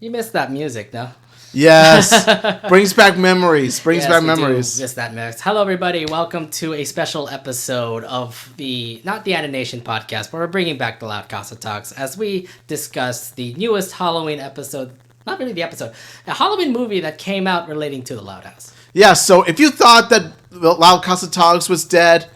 You missed that music, though. Yes. Brings back memories. Yes, we do miss that mix. Hello, everybody. Welcome to a special episode of not the Animation Podcast, but we're bringing back the LoudCasa Talks as we discuss the newest Halloween episode. Not really the episode. A Halloween movie that came out relating to the Loud House. Yeah, so if you thought that LoudCasa Talks was dead,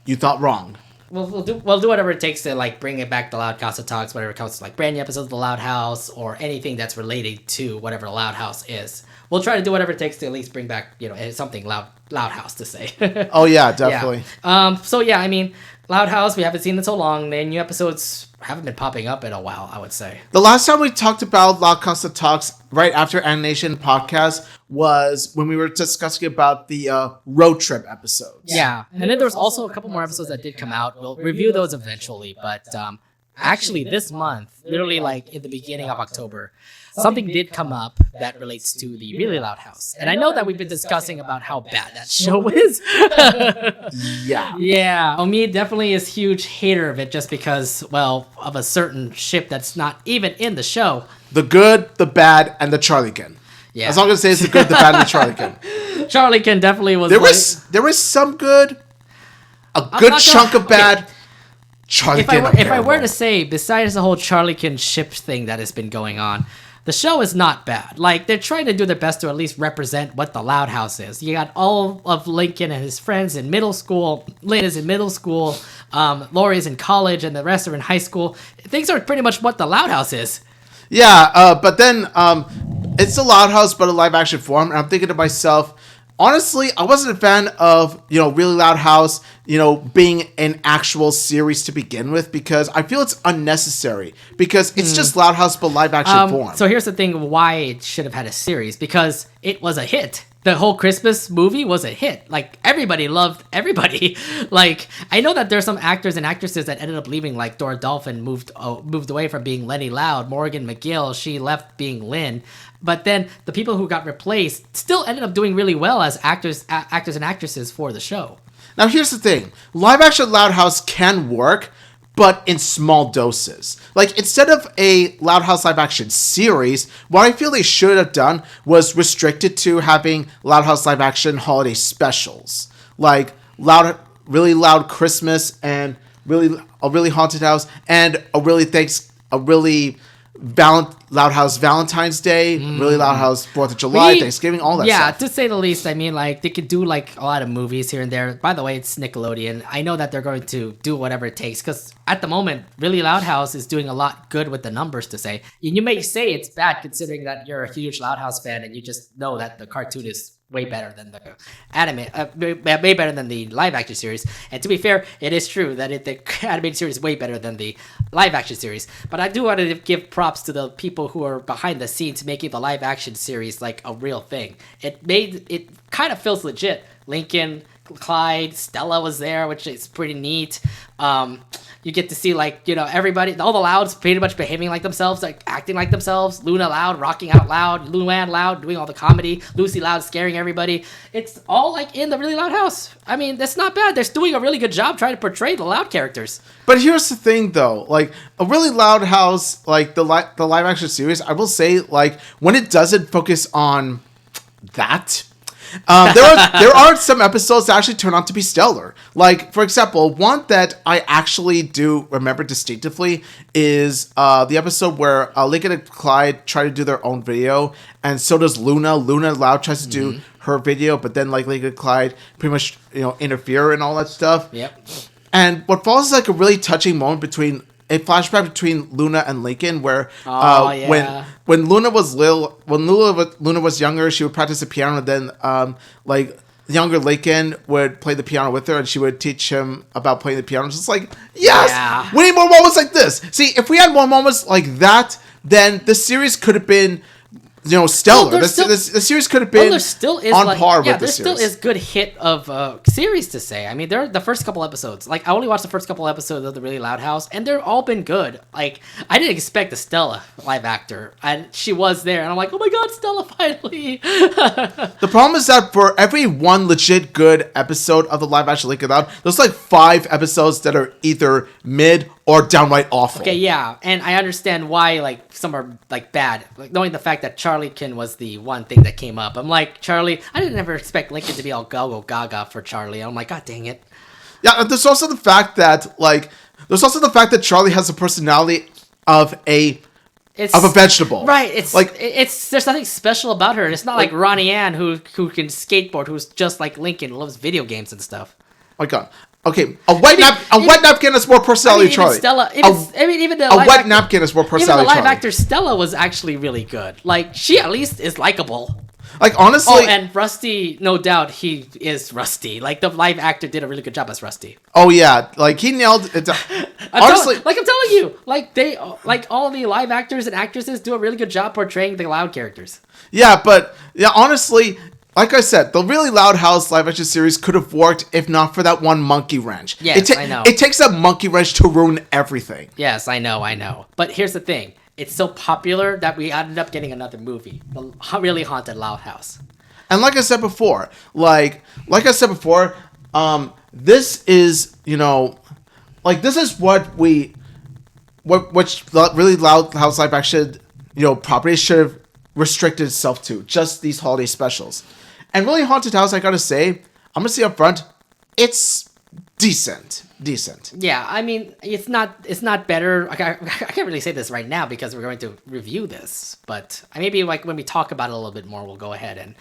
you thought wrong. We'll do whatever it takes to like bring it back to LoudCasa Talks, whatever it comes to like brand new episodes of the Loud House or anything that's related to whatever the Loud House is. We'll try to do whatever it takes to at least bring back something Loud House to say. Oh yeah, definitely. Yeah. So yeah, I mean, Loud House, we haven't seen it so long. The new episodes haven't been popping up in a while, I would say. The last time we talked about LoudCasa Talks right after Animation Podcast was when we were discussing about the road trip episodes. Yeah. And then there was also a couple more episodes that did come out. We'll review those eventually, but actually this month, literally like in the beginning of October, something did come up that relates to the Really Loud House. And I know that we've been discussing about how bad that show is. Yeah. Yeah. Omi definitely is a huge hater of it just because, well, of a certain ship that's not even in the show. The good, the bad, and the Charliekin. Yeah. That's all I'm going to say is the good, the bad, and the Charliekin. Charliekin definitely was... There was some good, a good chunk of bad... Okay. Charliekin, if I were to say, besides the whole Charliekin ship thing that has been going on, the show is not bad. Like, they're trying to do their best to at least represent what the Loud House is. You got all of Lincoln and his friends in middle school. Lynn is in middle school. Lori is in college, and the rest are in high school. Things are pretty much what the Loud House is. Yeah, but then it's the Loud House, but a live-action form. And I'm thinking to myself, honestly, I wasn't a fan of, Really Loud House, being an actual series to begin with because I feel it's unnecessary because it's just Loud House but live action form. So here's the thing why it should have had a series because it was a hit. The whole Christmas movie was a hit. Like, everybody loved everybody. Like, I know that there's some actors and actresses that ended up leaving, like Dora Dolphin moved away from being Lenny Loud. Morgan McGill, she left being Lynn. But then the people who got replaced still ended up doing really well as actors and actresses for the show. Now, here's the thing. Live-action Loud House can work, but in small doses. Like, instead of a Loud House live-action series, what I feel they should have done was restricted to having Loud House live-action holiday specials. Like, really loud Christmas and a really haunted house and a really Loud House Valentine's Day, Really Loud House 4th of July, Thanksgiving, all that stuff. Yeah, to say the least. I mean, like, they could do, like, a lot of movies here and there. By the way, it's Nickelodeon. I know that they're going to do whatever it takes, because at the moment, Really Loud House is doing a lot good with the numbers to say. And you may say it's bad, considering that you're a huge Loud House fan, and you just know that the cartoon is way better than the anime, way better than the live action series. And to be fair, it is true that the animated series is way better than the live action series. But I do want to give props to the people who are behind the scenes making the live action series like a real thing. It kind of feels legit. Lincoln, Clyde, Stella was there, which is pretty neat. You get to see, like, everybody, all the Louds pretty much behaving like themselves, like acting like themselves. Luna Loud rocking out loud, Luann Loud doing all the comedy, Lucy Loud scaring everybody. It's all like in the Really Loud House. I mean, that's not bad. They're doing a really good job trying to portray the Loud characters. But here's the thing, though, like a Really Loud House, like the live action series, I will say, like, when it doesn't focus on that. There are some episodes that actually turn out to be stellar. Like, for example, one that I actually do remember distinctively is the episode where Lincoln and Clyde try to do their own video, and so does Luna. Luna Loud tries to do her video, but then like Lincoln and Clyde pretty much interfere and all that stuff. Yep. And what follows is like a really touching moment between a flashback between Luna and Lincoln, where when Luna was Luna was younger, she would practice the piano, and then like younger Lincoln would play the piano with her, and she would teach him about playing the piano. It's just like, yes, we need more moments like this. See, if we had more moments like that, then the series could have been stellar. Well, The series could have been there still is on par with the there series. still is good hit of series to say. I mean, they're the first couple episodes. Like I only watched the first couple episodes of the Really Loud House, and they're all been good. Like I didn't expect the Stella live actor, and she was there, and I'm like, oh my god, Stella finally. The problem is that for every one legit good episode of the live action Lincoln Loud, there's like 5 episodes that are either mid or downright awful. Okay, yeah, and I understand why like some are like bad. Like knowing the fact that Charlie Kin was the one thing that came up. I'm like, Charlie, I didn't ever expect Lincoln to be all go gaga for Charlie. I'm like, god dang it. Yeah, there's also the fact that Charlie has the personality of a vegetable. Right. It's there's nothing special about her. It's not like Ronnie Ann who can skateboard, who's just like Lincoln, loves video games and stuff. My god. Okay, a wet napkin has more personality, Charlie. Stella, even the wet napkin has more personality, even the live Charlie. actor Stella was actually really good. Like she at least is likable. Like honestly, Oh, and Rusty, no doubt he is Rusty. Like the live actor did a really good job as Rusty. oh yeah, like he nailed it. Honestly, I'm telling you, like all the live actors and actresses do a really good job portraying the Loud characters. yeah, but yeah, honestly, like I said, the Really Loud House live action series could have worked if not for that one monkey wrench. Yes, I know. It takes that monkey wrench to ruin everything. Yes, I know. But here's the thing. It's so popular that we ended up getting another movie, The Really Haunted Loud House. And like I said before, this is, this is what Really Loud House live action, properties should have restricted itself to, just these holiday specials. And Really Haunted House, I gotta say, I'm gonna say up front, it's decent. Yeah, I mean, it's not better. I can't really say this right now because we're going to review this, but maybe like when we talk about it a little bit more, we'll go ahead and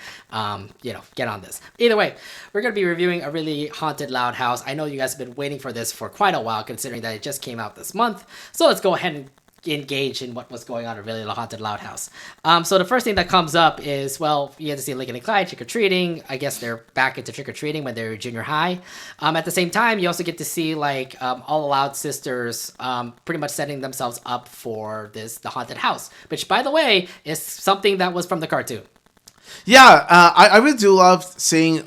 get on this. Either way, we're going to be reviewing A Really Haunted Loud House. I know you guys have been waiting for this for quite a while, considering that it just came out this month. So let's go ahead and engage in what was going on at Really Haunted Loud House. So the first thing that comes up is, well, you get to see Lincoln and Clyde trick-or-treating. I guess they're back into trick-or-treating when they're junior high. At the same time, you also get to see like all the Loud sisters pretty much setting themselves up for the haunted house, which, by the way, is something that was from the cartoon. Yeah, I really do love seeing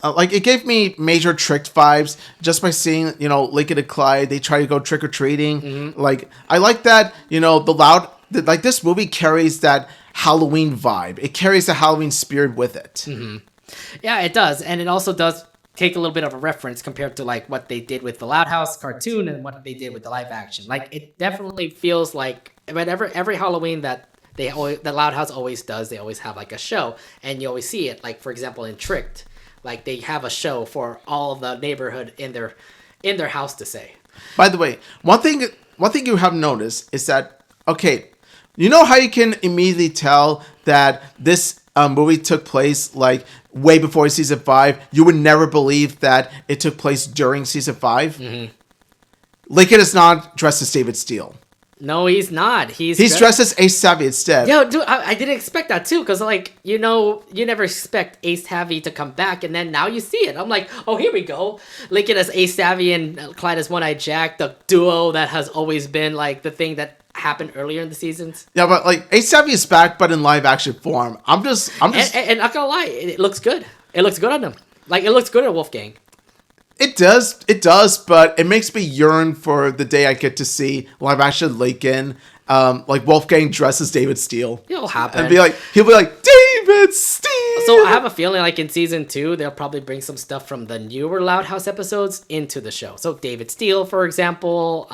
it gave me major Tricked vibes just by seeing, Lincoln and Clyde, they try to go trick-or-treating. Mm-hmm. Like, I like that, this movie carries that Halloween vibe. It carries the Halloween spirit with it. Mm-hmm. Yeah, it does. And it also does take a little bit of a reference compared to like what they did with the Loud House cartoon and what they did with the live action. Like, it definitely feels like every Halloween that the Loud House always does, they always have like a show, and you always see it. Like, for example, in Tricked, like they have a show for all of the neighborhood in their house to say. By the way, one thing you have noticed is that, okay, you know how you can immediately tell that this movie took place like way before season 5? You would never believe that it took place during season 5. Mm-hmm. Lincoln is not dressed as David Steele. No, he's not. He's dressed as Ace Savvy instead. Yo, dude, I didn't expect that too, because like, you never expect Ace Savvy to come back, and then now you see it. I'm like, oh, here we go. Lincoln as Ace Savvy and Clyde as One-Eyed Jack, the duo that has always been like the thing that happened earlier in the seasons. Yeah, but like Ace Savvy is back, but in live action form. I'm just and not gonna lie, it looks good. It looks good on them. Like, it looks good at Wolfgang. It does, but it makes me yearn for the day I get to see live action Lincoln, like Wolfgang dressed as David Steele. It'll happen. And he'll be like, David Steele! So I have a feeling like in season 2, they'll probably bring some stuff from the newer Loud House episodes into the show. So David Steele, for example,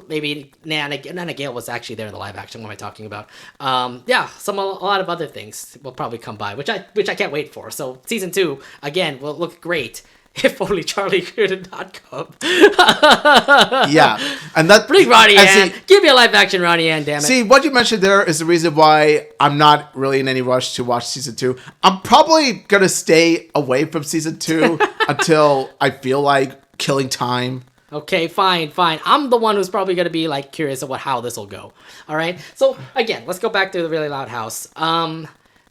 maybe Nana Gale was actually there in the live action. What am I talking about? A lot of other things will probably come by, which I can't wait for. So season 2, again, will look great. If only Charlie could not come. Yeah, and that bring Ronnie Ann. Give me a live action Ronnie Ann, damn it. See, what you mentioned there is the reason why I'm not really in any rush to watch season 2. I'm probably gonna stay away from season 2 until I feel like killing time. Okay, fine. I'm the one who's probably gonna be like curious about how this will go. All right. So again, let's go back to the Really Loud House.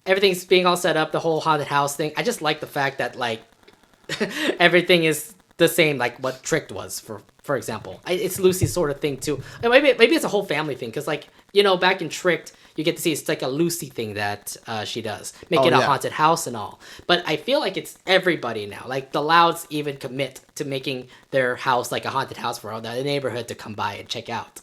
Everything's being all set up, the whole haunted house thing. I just like the fact that like everything is the same, like what Tricked was, for example. It's Lucy's sort of thing too. And maybe it's a whole family thing, because like, back in Tricked, you get to see it's like a Lucy thing that she does, make it a haunted house and all. But I feel like it's everybody now. Like the Louds even commit to making their house like a haunted house for all the neighborhood to come by and check out.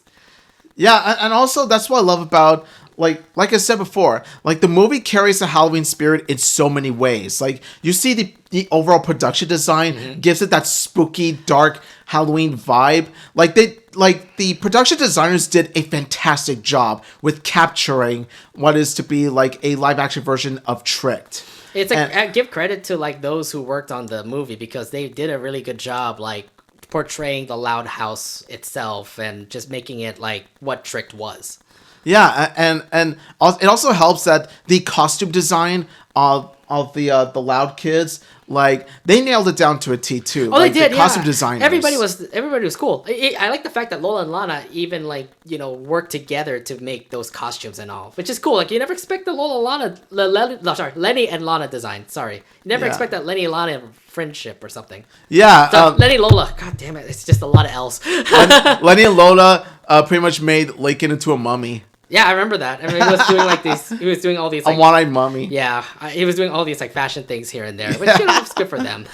Yeah, and also that's what I love about like I said before, like the movie carries the Halloween spirit in so many ways. Like you see the overall production design gives it that spooky, dark Halloween vibe. Like the production designers did a fantastic job with capturing what is to be like a live action version of Tricked. It's give credit to like those who worked on the movie because they did a really good job like portraying the Loud House itself and just making it like what Tricked was. Yeah, and it also helps that the costume design of the Loud kids, like they nailed it down to a T too. Oh, like, they did. The costume designers. Everybody was cool. I like the fact that Lola and Lana even like worked together to make those costumes and all, which is cool. Like you never expect the Lenny and Lana design. Sorry, you never expect that Lenny and Lana friendship or something. Yeah, so, Lenny Lola. God damn it, it's just a lot of L's. Lenny and Lola pretty much made Lakin into a mummy. Yeah, I remember that. I mean, he was doing like these. He was doing all these. Like, a one-eyed mummy. Yeah, he was doing all these like fashion things here and there, which was good for them.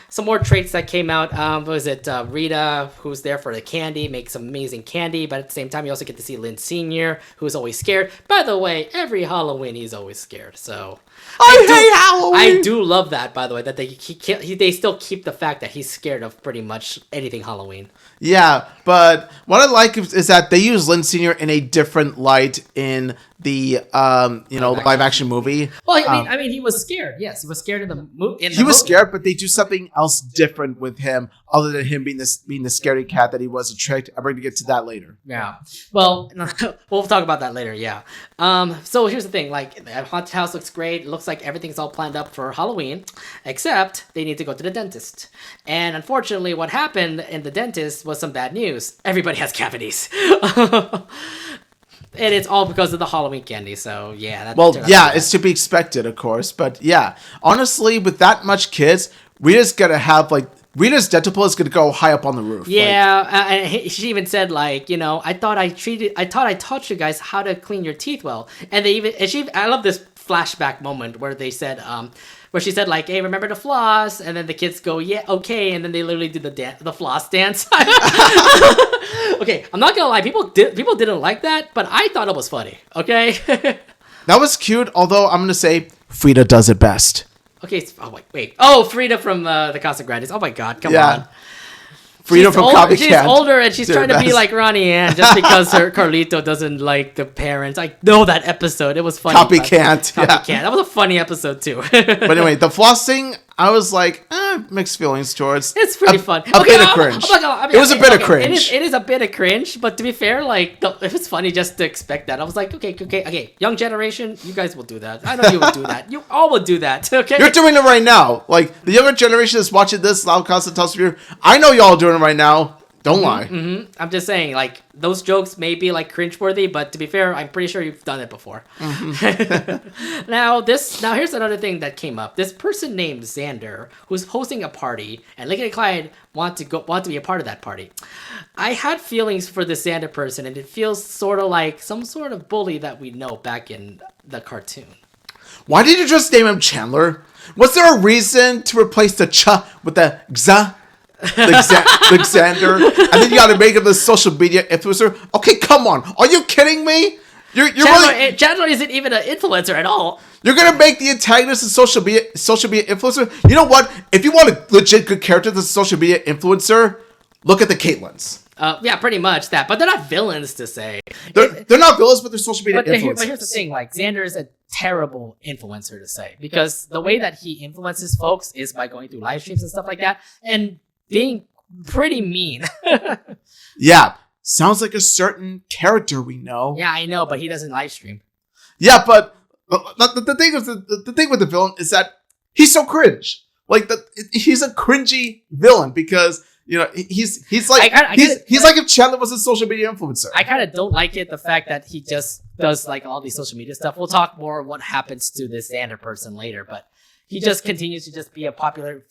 Some more traits that came out. What was it? Rita, who's there for the candy, makes amazing candy, but at the same time, you also get to see Lynn Senior, who's always scared. By the way, every Halloween he's always scared. So I hate Halloween. I do love that, by the way, that they still keep the fact that he's scared of pretty much anything Halloween. Yeah, but what I like is that they use Lynn Senior in a different light in the live action movie. Well, I mean, he was scared. Yes, he was scared in the movie. He was scared, but they do something else different with him, other than him being the scary cat that he was Tricked. I'm going to get to that later. Yeah. Well, we'll talk about that later. Yeah. So here's the thing. Like, the haunted house looks great. It looks like everything's all planned up for Halloween, except they need to go to the dentist. And unfortunately, what happened in the dentist was some bad news. Everybody has cavities. And it's all because of the Halloween candy, so yeah. It's to be expected, of course. But yeah, honestly, with that much kids, Rita's dental is gonna go high up on the roof. Yeah, and she even said like, I thought I taught you guys how to clean your teeth well, and I love this flashback moment where they said, where she said like, hey, remember to floss, and then the kids go, yeah, okay, and then they literally do the floss dance. Okay, I'm not gonna lie, people didn't like that, but I thought it was funny. Okay. That was cute, although I'm gonna say Frida does it best. Okay, wait. Oh, Frida from the Casa Grandes. Oh my God, come on. Frida from Copycat. She's older and she's trying to be like Ronnie Ann just because her Carlito doesn't like the parents. I know that episode. It was funny. Copycat. Yeah. That was a funny episode too. But anyway, the flossing, I was like, mixed feelings towards. It's pretty fun. A bit of cringe. It was a bit of cringe. It is a bit of cringe, but to be fair, like, if it's funny just to expect that, I was like, okay, young generation, you guys will do that. I know you will do that. You all will do that, okay? You're doing it right now. Like, the younger generation that's watching this LoudCasa Talks review, I know y'all doing it right now. Don't lie. Mm-hmm. I'm just saying, like, those jokes may be, like, cringeworthy, but to be fair, I'm pretty sure you've done it before. Mm-hmm. Now, here's another thing that came up. This person named Xander, who's hosting a party, and Lincoln and Clyde want to be a part of that party. I had feelings for this Xander person, and it feels sort of like some sort of bully that we know back in the cartoon. Why did you just name him Chandler? Was there a reason to replace the ch with the xa? Like Xander, and then you got to make him the social media influencer. Okay, come on, are you kidding me? Chandler isn't even an influencer at all. You're gonna make the antagonist a social media influencer. You know what? If you want a legit good character that's a social media influencer, look at the Caitlins. Yeah, pretty much that. But they're not villains to say. They're not villains, but they're social media influencers. But here's the thing: like Xander is a terrible influencer to say because the way that he influences folks is by going through live streams and stuff like that, and being pretty mean. Yeah, sounds like a certain character we know. Yeah, I know, but he doesn't live stream. Yeah, but the thing with the villain is that he's so cringe. Like he's a cringy villain because he's like if Chandler was a social media influencer. I kind of don't like it, the fact that he just does like all these social media stuff. We'll talk more what happens to this Xander person later, but he just continues to just be a popular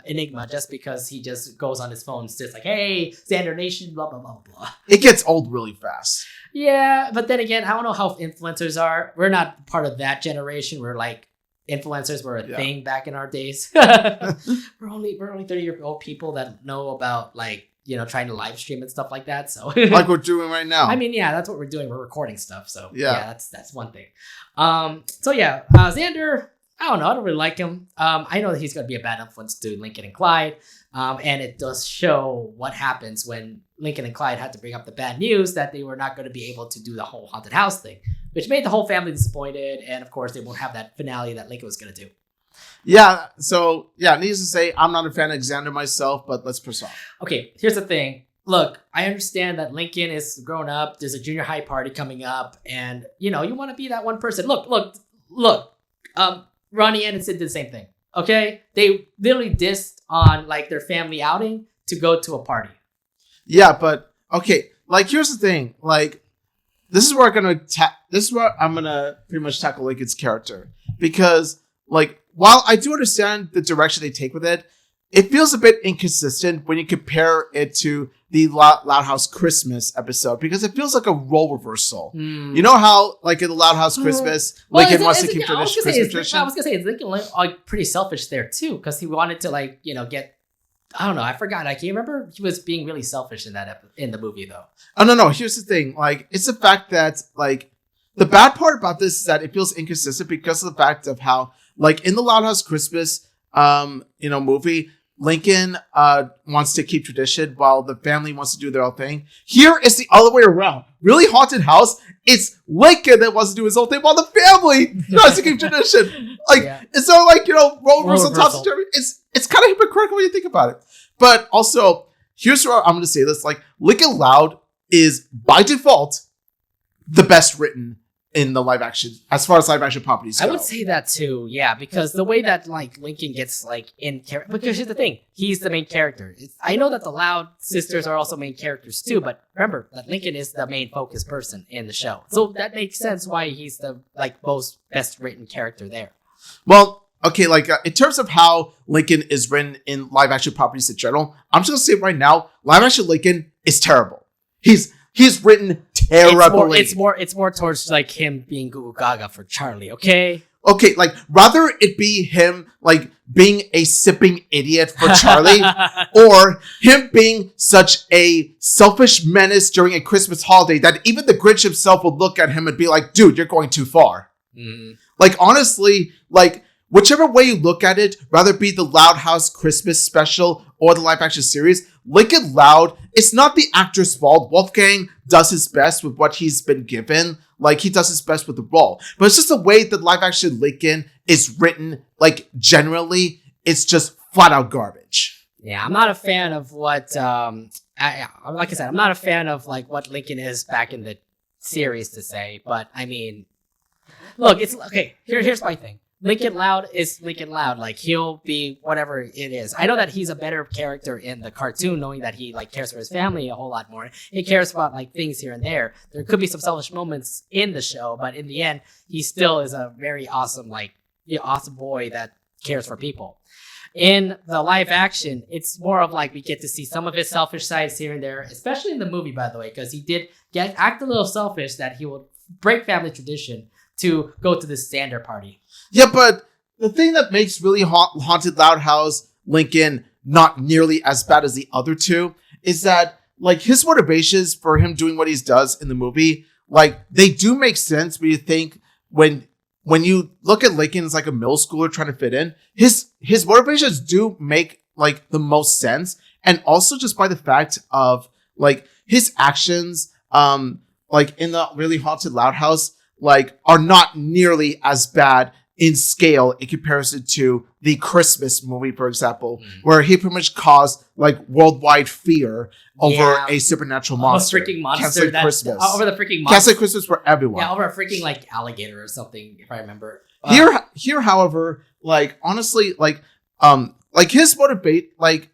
enigma just because he just goes on his phone, just like, hey, Xander Nation, blah blah blah blah. It gets old really fast. Yeah, but then again, I don't know how influencers are. We're not part of that generation. We're like influencers were a thing back in our days. we're only 30-year-old people that know about like, you know, trying to live stream and stuff like that. So like we're doing right now. I mean, yeah, that's what we're doing. We're recording stuff. So yeah, that's one thing. Xander, I don't know. I don't really like him. I know that he's going to be a bad influence to Lincoln and Clyde. And it does show what happens when Lincoln and Clyde had to bring up the bad news that they were not going to be able to do the whole haunted house thing, which made the whole family disappointed. And of course, they won't have that finale that Lincoln was going to do. Yeah. So, yeah, needless to say, I'm not a fan of Xander myself, but let's proceed. Um, Here's the thing. Look, I understand that Lincoln is grown up. There's a junior high party coming up. And, you know, you want to be that one person. Look. Ronnie and Sid did the same thing. Okay? They literally dissed on, like, their family outing to go to a party. Yeah, but, okay. Like, here's the thing. Like, this is where I'm gonna pretty much tackle Lincoln's character. Because, like, while I do understand the direction they take with it, it feels a bit inconsistent when you compare it to the Loud House Christmas episode, because it feels like a role reversal. You know how, like, in the Loud House Christmas, Lincoln wants to keep Christmas tradition? I was going to say, is Lincoln like, pretty selfish there, too? Because he wanted to, like, you know, get... I don't know. I forgot. I can't remember. He was being really selfish in the movie, though. Oh, no. Here's the thing. Like, it's the fact that, like, the bad part about this is that it feels inconsistent because of the fact of how, like, in the Loud House Christmas, movie, Lincoln wants to keep tradition while the family wants to do their own thing. Here it's the other way around. Really haunted house, it's Lincoln that wants to do his own thing while the family tries to keep tradition. Like, it's so, like, you know, role reversal topsy-turvy. It's kind of hypocritical when you think about it. But also, here's where I'm going to say this. Like, Lincoln Loud is, by default, the best written in the live action, as far as live action properties go. I would say that too, yeah, because the way that, like, Lincoln gets, like, in character, because here's the thing, he's the main character. I know that the Loud sisters are also main characters too, but remember that Lincoln is the main focus person in the show, so that makes sense why he's the, like, most best written character there. Well, okay, like, in terms of how Lincoln is written in live action properties in general, I'm just gonna say right now, live action Lincoln is terrible. He's written terribly. It's more towards, like, him being Goo Goo Gaga for Charlie, okay? Okay, like, rather it be him, like, being a sipping idiot for Charlie, or him being such a selfish menace during a Christmas holiday that even the Grinch himself would look at him and be like, dude, you're going too far. Like, honestly, like, whichever way you look at it, rather be the Loud House Christmas special or the live action series, Lincoln Loud, it's not the actor's fault. Wolfgang does his best with what he's been given. Like, he does his best with the role. But it's just the way that live action Lincoln is written, like, generally, it's just flat out garbage. Yeah, I'm not a fan of what, like I said, I'm not a fan of, like, what Lincoln is back in the series to say. But, I mean, look, it's, okay, here's my thing. Lincoln Loud is Lincoln Loud. Like, he'll be whatever it is. I know that he's a better character in the cartoon, knowing that he, like, cares for his family a whole lot more. He cares about, like, things here and there. There could be some selfish moments in the show, but in the end, he still is a very awesome, like, awesome boy that cares for people. In the live action, it's more of, like, we get to see some of his selfish sides here and there, especially in the movie, by the way, because he did act a little selfish that he would break family tradition to go to this Xander party. Yeah, but the thing that makes really Haunted Loud House Lincoln not nearly as bad as the other two is that, like, his motivations for him doing what he does in the movie, like, they do make sense when you think, when you look at Lincoln as, like, a middle schooler trying to fit in, his motivations do make, like, the most sense. And also just by the fact of, like, his actions, like, in the really Haunted Loud House, like, are not nearly as bad in scale in comparison to the Christmas movie, for example, where he pretty much caused, like, worldwide fear over a supernatural monster. A freaking monster. Canceling Christmas. Over the freaking monster. Canceling Christmas for everyone. Yeah, over a freaking, like, alligator or something, if I remember. Here, however, like, honestly, like his motivate, like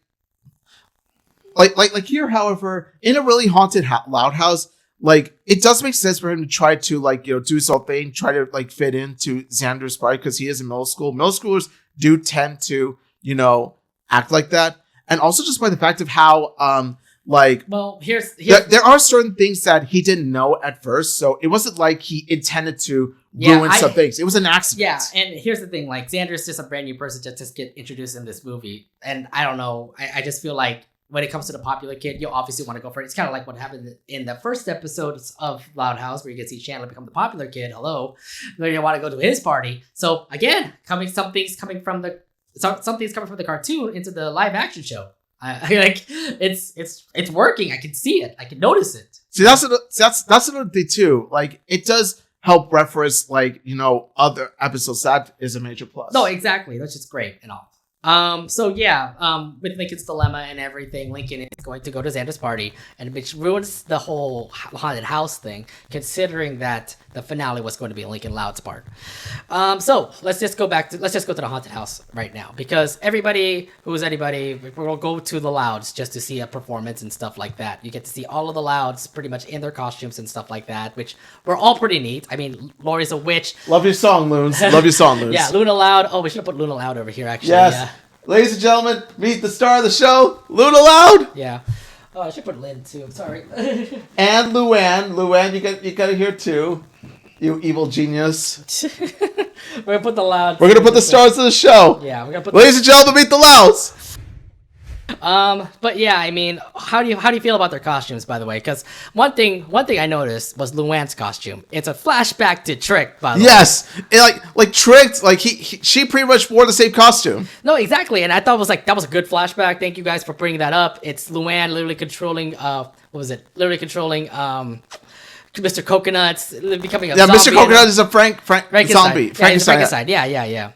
here, however, in a really haunted Loud House, like, it does make sense for him to try to, like, you know, do his own thing, try to, like, fit into Xander's party because he is in middle school. Middle schoolers do tend to, act like that. And also just by the fact of how, well, here's there are certain things that he didn't know at first. So it wasn't like he intended to ruin some things. It was an accident. Yeah, and here's the thing, like, Xander's just a brand new person just get introduced in this movie. And I don't know, I just feel like when it comes to the popular kid, you obviously want to go for it. It's kind of like what happened in the first episodes of Loud House, where you can see Chandler become the popular kid. Hello, where you want to go to his party. So again, something's coming from the cartoon into the live action show. Like it's working. I can see it. I can notice it. See, that's another thing too. Like, it does help reference other episodes. That is a major plus. No, exactly. That's just great and all. With Lincoln's dilemma and everything, Lincoln is going to go to Xander's party, and which ruins the whole haunted house thing, considering that the finale was going to be Lincoln Loud's part. So let's just go to the haunted house right now, because we'll go to the Louds just to see a performance and stuff like that. You get to see all of the Louds pretty much in their costumes and stuff like that, which were all pretty neat. I mean, Lori's a witch. Love your song, Loons. Love your song, Loons. Yeah, Luna Loud. Oh, we should have put Luna Loud over here, actually. Yes. Yeah. Ladies and gentlemen, meet the star of the show, Luna Loud. Yeah. Oh, I should put Lynn too. I'm sorry. And Luann. Luann, you got to hear too. You evil genius. We're gonna put the Loud. We're gonna put the stars of the show. Yeah, we're gonna put. Ladies and gentlemen, meet the Louds. But yeah, I mean, how do you feel about their costumes, by the way? Because one thing I noticed was Luann's costume. It's a flashback to Trick, by the way. Yes, like Tricked, like she pretty much wore the same costume. No, exactly, and I thought that was a good flashback. Thank you guys for bringing that up. It's Luann literally controlling Mr. Coconut's becoming a zombie. Mr. Coconut is a Frankenstein zombie. Yeah, Frankenstein. Yeah.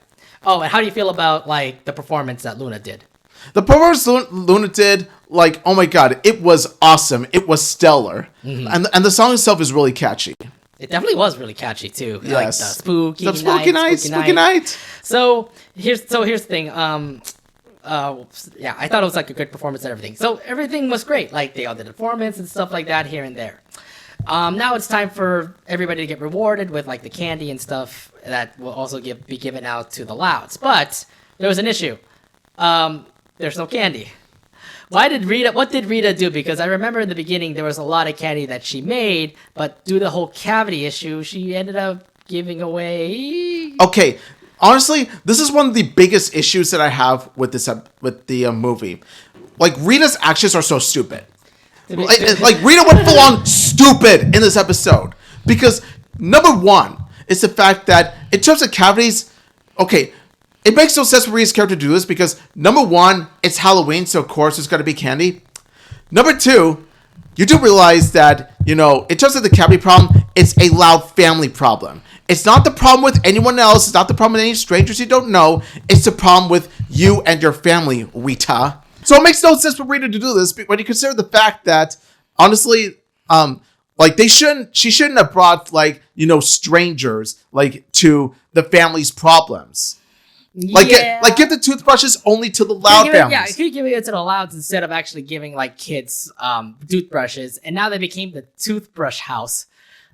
Oh, and how do you feel about like the performance that Luna did? The performance Luna did, like, oh my god, it was awesome. It was stellar. Mm-hmm. And the song itself is really catchy. It definitely was really catchy too. Yes. Like the spooky night. So here's the thing. I thought it was like a good performance and everything. So everything was great. Like, they all did the performance and stuff like that here and there. Now it's time for everybody to get rewarded with like the candy and stuff that will also be given out to the Louds. But there was an issue. There's no candy. What did Rita do? Because I remember in the beginning there was a lot of candy that she made, but due to the whole cavity issue, she ended up giving away. Okay, honestly, this is one of the biggest issues that I have with the movie. Like, Rita's actions are so stupid. Like Rita went full on stupid in this episode, because number one is the fact that in terms of cavities, okay, it makes no sense for Rita's character to do this, because number one, it's Halloween, so of course there's got to be candy. Number two, you do realize that, in terms of the cavity problem, it's a Loud family problem. It's not the problem with anyone else. It's not the problem with any strangers you don't know. It's the problem with you and your family, Rita. So it makes no sense for Rita to do this when you consider the fact that, honestly, she shouldn't have brought, strangers, to the family's problems. Like, give the toothbrushes only to the Loud families. Yeah, you could give it to the Louds instead of actually giving, kids toothbrushes. And now they became the toothbrush house.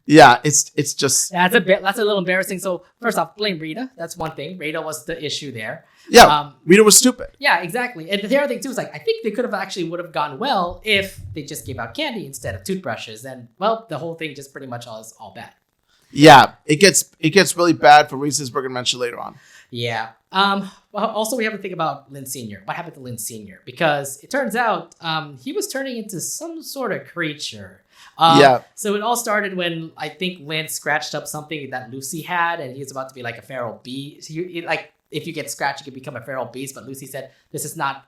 Yeah, it's just... That's a little embarrassing. So, first off, blame Rita. That's one thing. Rita was the issue there. Yeah, Rita was stupid. Yeah, exactly. And the other thing, too, is, I think they would have gone well if they just gave out candy instead of toothbrushes. And, well, the whole thing just pretty much is all bad. Yeah, it gets really bad for reasons we're going to mention later on. Yeah. Well, also, we have to think about Lynn Sr. What happened to Lynn Sr.? Because it turns out he was turning into some sort of creature. So it all started when I think Lynn scratched up something that Lucy had, and he was about to be like a feral beast. If you get scratched, you can become a feral beast. But Lucy said, "This is not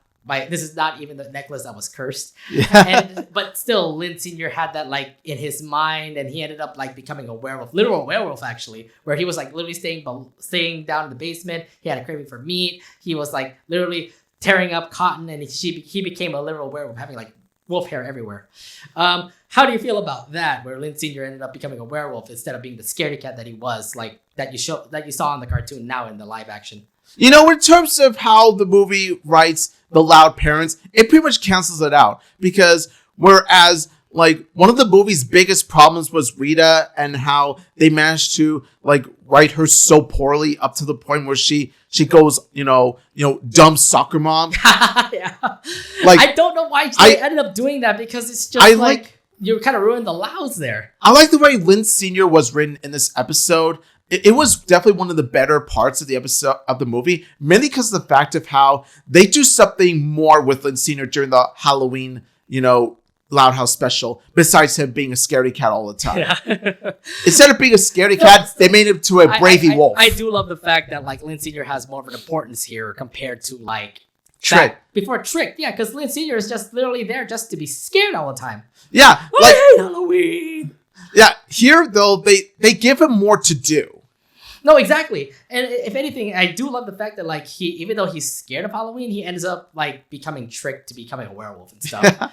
even the necklace that was cursed." Yeah. But still, Lynn Sr. had that in his mind, and he ended up becoming a werewolf, literal werewolf actually, where he was literally staying down in the basement. He had a craving for meat. He was literally tearing up cotton, and he became a literal werewolf, having wolf hair everywhere. How do you feel about that, where Lynn Sr. ended up becoming a werewolf instead of being the scaredy cat that he was, that you saw in the cartoon, now in the live action? In terms of how the movie writes the Loud parents, it pretty much cancels it out, because whereas like one of the movie's biggest problems was Rita and how they managed to like write her so poorly up to the point where she goes, dumb soccer mom. Yeah. Like, I don't know why they ended up doing that, because it's just like you kind of ruined the Louds there. I like the way Lynn Sr. was written in this episode. It was definitely one of the better parts of the episode of the movie, mainly because of the fact of how they do something more with Lynn Sr. during the Halloween, Loud House special, besides him being a scaredy cat all the time. Yeah. Instead of being a scaredy cat, they made him to a bravey wolf. I do love the fact that like Lynn Sr. has more of an importance here compared to like Trick. Before Trick, yeah, because Lynn Sr. is just literally there just to be scared all the time. Yeah. I hate Halloween. Yeah, here though, they give him more to do. No, exactly. And if anything, I do love the fact that like even though he's scared of Halloween, he ends up like becoming tricked to becoming a werewolf and stuff.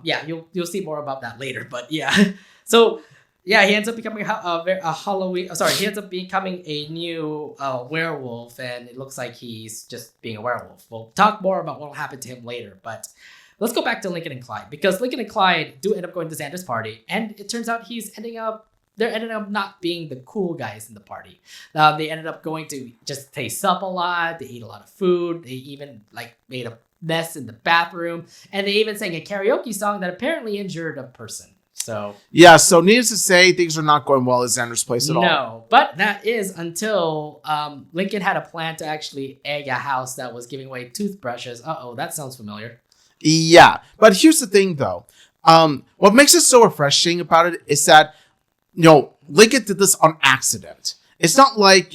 Yeah, you'll see more about that later. But yeah, so yeah, he ends up becoming a Halloween. Sorry, he ends up becoming a new werewolf, and it looks like he's just being a werewolf. We'll talk more about what will happen to him later, but let's go back to Lincoln and Clyde, because Lincoln and Clyde do end up going to Xander's party, and it turns out they're ended up not being the cool guys in the party. They ended up going to just stay sup a lot. They ate a lot of food. They even like made a mess in the bathroom, and they even sang a karaoke song that apparently injured a person. So yeah, so needless to say, things are not going well at Xander's place at all. No, but that is until Lincoln had a plan to actually egg a house that was giving away toothbrushes. That sounds familiar. Yeah, but here's the thing though. What makes it so refreshing about it is that Lincoln did this on accident. It's not like,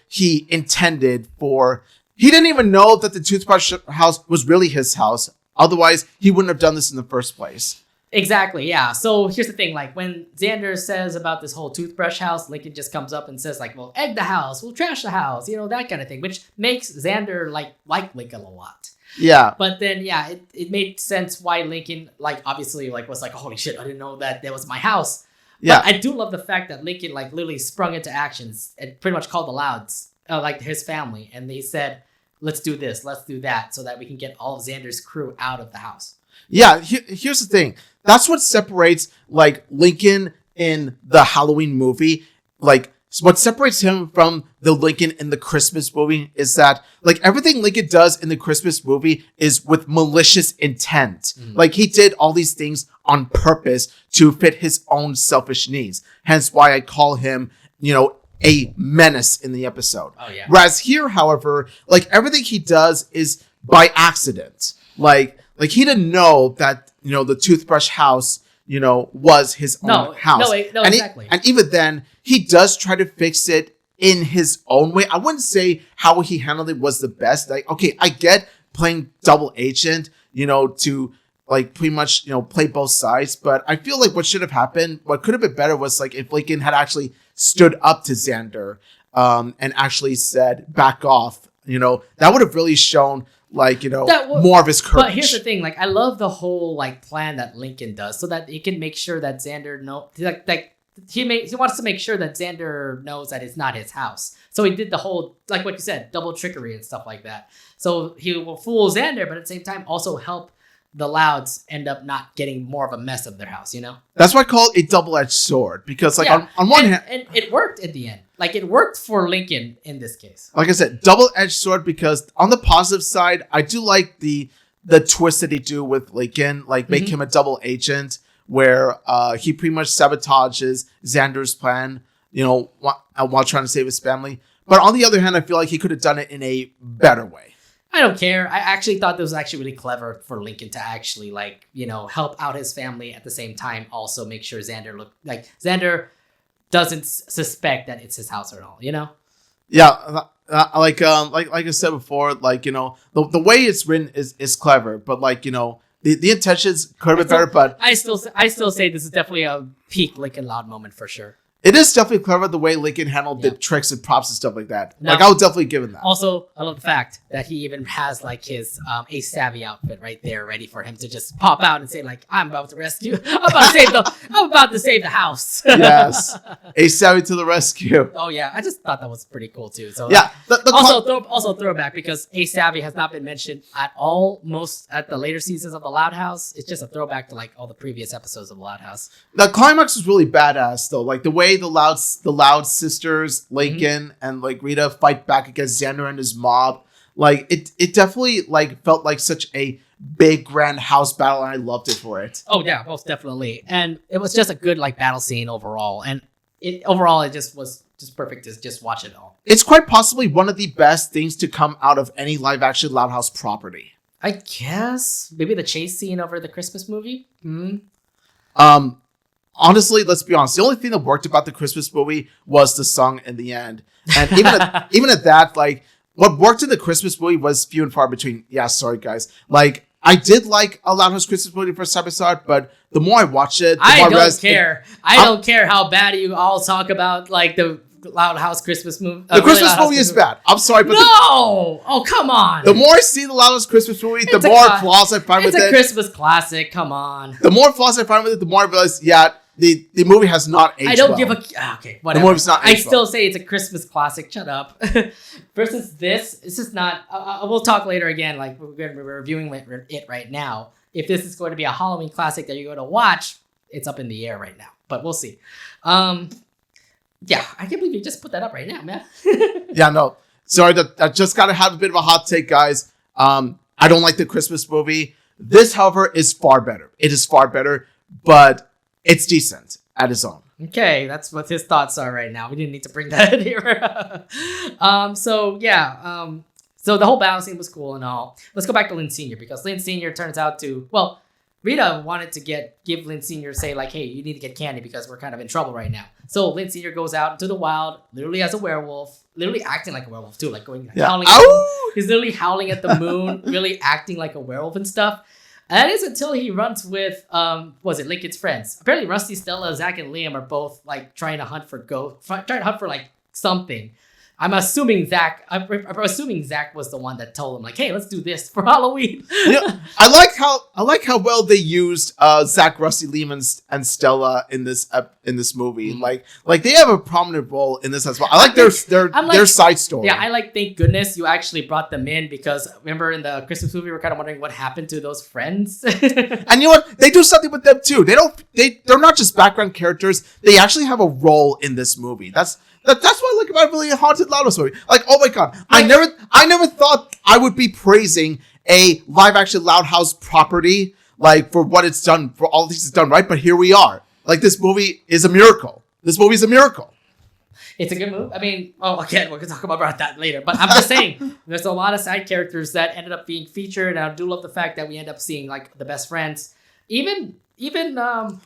he intended for... He didn't even know that the toothbrush house was really his house. Otherwise, he wouldn't have done this in the first place. Exactly, yeah. So here's the thing. Like, when Xander says about this whole toothbrush house, Lincoln just comes up and says, like, we'll egg the house, we'll trash the house, that kind of thing, which makes Xander, like Lincoln a lot. Yeah. But then, yeah, it made sense why Lincoln, like, obviously, like, was like, holy shit, I didn't know that was my house. Yeah, but I do love the fact that Lincoln like literally sprung into actions and pretty much called the Louds, like his family, and they said, "Let's do this, let's do that, so that we can get all of Xander's crew out of the house." Yeah, here's the thing. That's what separates like Lincoln in the Halloween movie. Like what separates him from the Lincoln in the Christmas movie is that like everything Lincoln does in the Christmas movie is with malicious intent. Like he did all these things on purpose to fit his own selfish needs. Hence why I call him, a menace in the episode. Oh yeah. Whereas here, however, like everything he does is by accident. Like he didn't know that, the toothbrush house, was his own house. No, exactly. And even then, he does try to fix it in his own way. I wouldn't say how he handled it was the best. Like, okay, I get playing double agent, to like pretty much, play both sides. But I feel like what should have happened, what could have been better was like if Lincoln had actually stood up to Xander and actually said, back off, that would have really shown like, more of his courage. But here's the thing, like I love the whole like plan that Lincoln does so that he can make sure that Xander he wants to make sure that Xander knows that it's not his house. So he did the whole, like what you said, double trickery and stuff like that. So he will fool Xander, but at the same time also help the Louds end up not getting more of a mess of their house, That's why I call it a double-edged sword, because like on one hand... And it worked in the end. Like it worked for Lincoln in this case. Like I said, double-edged sword, because on the positive side, I do like the twist that they do with Lincoln, like make him a double agent, where he pretty much sabotages Xander's plan, while trying to save his family. But on the other hand, I feel like he could have done it in a better way. I don't care. I actually thought this was actually really clever for Lincoln to actually help out his family at the same time. Also make sure Xander doesn't suspect that it's his house at all. Yeah, like I said before, like the way it's written is clever, but like the intentions could have been better. But I still say this is definitely a peak Lincoln Loud moment for sure. It is definitely clever the way Lincoln handled the tricks and props and stuff like that. Now, like, I would definitely give him that. Also, I love the fact that he even has like his Ace Savvy outfit right there, ready for him to just pop out and say like, "I'm about to rescue. I'm about to save the house." Yes, Ace Savvy to the rescue. Oh yeah, I just thought that was pretty cool too. So yeah, also throwback because Ace Savvy has not been mentioned at all. Most at the later seasons of the Loud House, it's just a throwback to like all the previous episodes of the Loud House. The climax was really badass though. Like the way the Loud sisters, Lincoln and like Rita fight back against Xander and his mob. Like it definitely like felt like such a big grand house battle, and I loved it for it. Oh yeah, most definitely. And it was just a good like battle scene overall. And it just was just perfect to just watch it all. It's quite possibly one of the best things to come out of any live action Loud House property. I guess maybe the chase scene over the Christmas movie. Honestly, let's be honest. The only thing that worked about the Christmas movie was the song in the end. And even at that, like, what worked in the Christmas movie was few and far between. Yeah, sorry, guys. Like, I did like a Loud House Christmas movie the first time I saw it, but the more I watched it, the more I don't care how bad you all talk about, like, the Loud House Christmas movie. The Christmas movie is bad. I'm sorry, but oh, come on. The more I see the Loud House Christmas movie, the more flaws I find with it. It's a Christmas classic. Come on. The more flaws I find with it, the more I realize, yeah, the movie has not aged well. I don't give a... Okay, whatever. The movie's not aged I still say it's a Christmas classic. Shut up. Versus this, it's just not... we'll talk later again. Like, we're reviewing it right now. If this is going to be a Halloween classic that you're going to watch, it's up in the air right now. But we'll see. Yeah, I can't believe you just put that up right now, man. Yeah, no. Sorry, I just got to have a bit of a hot take, guys. I don't like the Christmas movie. This, however, is far better. It is far better, but it's decent at its own. Okay, that's what his thoughts are right now. We didn't need to bring that in here. So the whole battle scene was cool and all. Let's go back to Lynn Sr. because Lynn Sr. turns out to, well, Rita wanted to give Lynn Sr. say like, hey, you need to get candy because we're kind of in trouble right now. So Lynn Sr. goes out into the wild, literally as a werewolf, literally acting like a werewolf too, like going howling. He's literally howling at the moon, really acting like a werewolf and stuff. And that is until he runs with, Lincoln's friends. Apparently Rusty, Stella, Zach, and Liam are both like trying to hunt for like something. I'm assuming Zach was the one that told him like, "Hey, let's do this for Halloween." Yeah, I like how well they used Zach, Rusty, Liam, and Stella in this movie. Mm-hmm. Like they have a prominent role in this as well. I like their side story. Yeah, I like. Thank goodness you actually brought them in because remember in the Christmas movie we're kind of wondering what happened to those friends. And you know what? They do something with them too. They're not just background characters. They actually have a role in this movie. That's what I like about really a Haunted Loud House movie. Like, oh my god, I never thought I would be praising a live action Loud House property like for what it's done, for all these it's done right. But here we are. Like this movie is a miracle. This movie is a miracle. It's a good movie. I mean, again, we're gonna talk about that later. But I'm just saying, there's a lot of side characters that ended up being featured, and I do love the fact that we end up seeing like the best friends. Even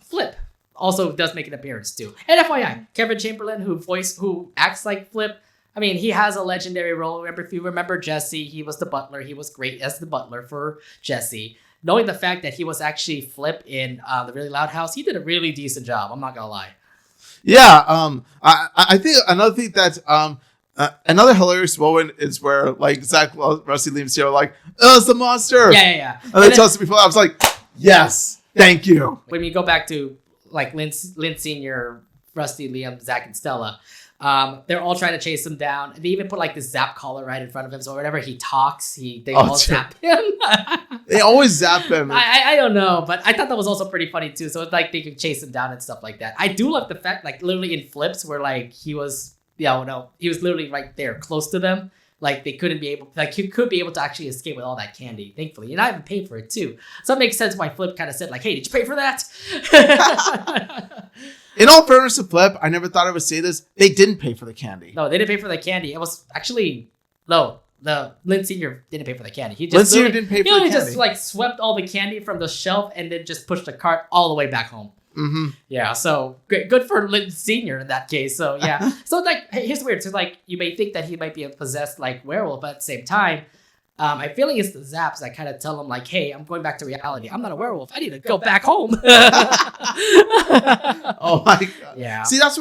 Flip also does make an appearance too. And FYI, Kevin Chamberlain, who acts like Flip, I mean, he has a legendary role. If you remember Jesse, he was the butler. He was great as the butler for Jesse. Knowing the fact that he was actually Flip in the Really Loud House, he did a really decent job. I'm not gonna lie. Yeah, I think another thing that another hilarious moment is where like Zach, Rusty, Liam, Sarah like, "Oh, it's the monster." Yeah. And they tell us before. I was like, "Yes, thank you." When we go back to like Lynn Sr., Rusty, Liam, Zach, and Stella, they're all trying to chase him down. They even put like this zap collar right in front of him, so whenever he talks, they all zap him. They always zap him. I don't know, but I thought that was also pretty funny too. So it's like they could chase him down and stuff like that. I do love the fact, like literally in Flips, where like he was literally right there, close to them. Like they couldn't be able, like he could be able to actually escape with all that candy, thankfully. And I even paid for it too. So it makes sense why Flip kind of said like, "Hey, did you pay for that?" In all fairness to Flip, I never thought I would say this. They didn't pay for the candy. No, they didn't pay for the candy. It was actually the Lynn Sr. didn't pay for the candy. Lynn Sr. didn't pay for the candy. He just like swept all the candy from the shelf and then just pushed the cart all the way back home. Mm-hmm. Yeah, so great, good for Lynn Sr. in that case. So yeah, so like, hey, here's weird. So like, you may think that he might be a possessed like werewolf, but at the same time, I feeling it's the zaps that kind of tell him like, hey, I'm going back to reality. I'm not a werewolf. I need to go back home. Oh my god. Yeah. See, that's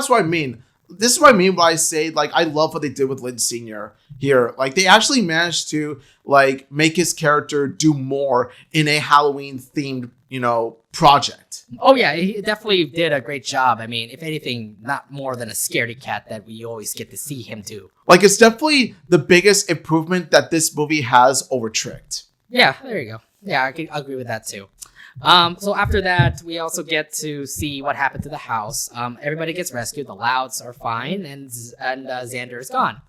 what I mean. This is what I mean when I say, like, I love what they did with Lynn Sr. here. Like, they actually managed to, like, make his character do more in a Halloween-themed, project. Oh, yeah. He definitely did a great job. I mean, if anything, not more than a scaredy cat that we always get to see him do. Like, it's definitely the biggest improvement that this movie has over Tricked. Yeah, there you go. Yeah, I can agree with that, too. So after that, we also get to see what happened to the house. Everybody gets rescued. The Louds are fine, and Xander is gone.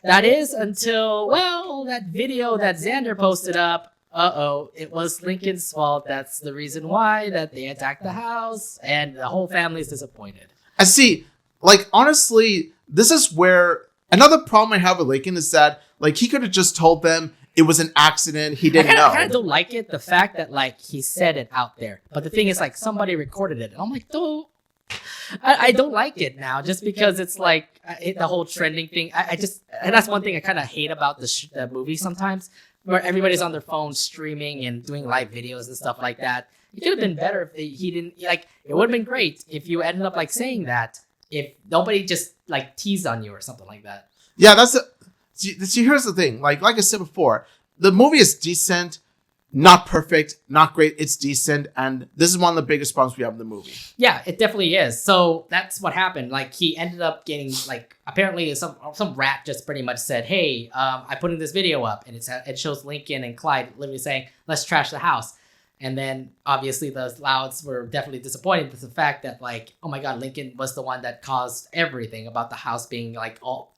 That is until, well, that video that Xander posted up. It was Lincoln's fault. That's the reason why that they attacked the house, and the whole family is disappointed. I see. Like, honestly, this is where another problem I have with Lincoln is that, like, he could have just told them it was an accident. He didn't know. I kind of don't like it, the fact that, like, he said it out there. But the thing is, like, somebody recorded it. And I'm like, I don't like it now, just because it's, like, the whole trending thing. And that's one thing I kind of hate about the movie sometimes, where everybody's on their phone streaming and doing live videos and stuff like that. It could have been better if he didn't, like, it would have been great if you ended up, like, saying that, if nobody just, like, teased on you or something like that. Yeah, see, here's the thing. Like I said before, the movie is decent, not perfect, not great. It's decent, and this is one of the biggest problems we have in the movie. Yeah, it definitely is. So that's what happened. Like, he ended up getting, like, apparently some rat just pretty much said, hey, I put in this video up, and it shows Lincoln and Clyde literally saying, let's trash the house. And then obviously the Louds were definitely disappointed with the fact that, like, oh my god, Lincoln was the one that caused everything about the house being all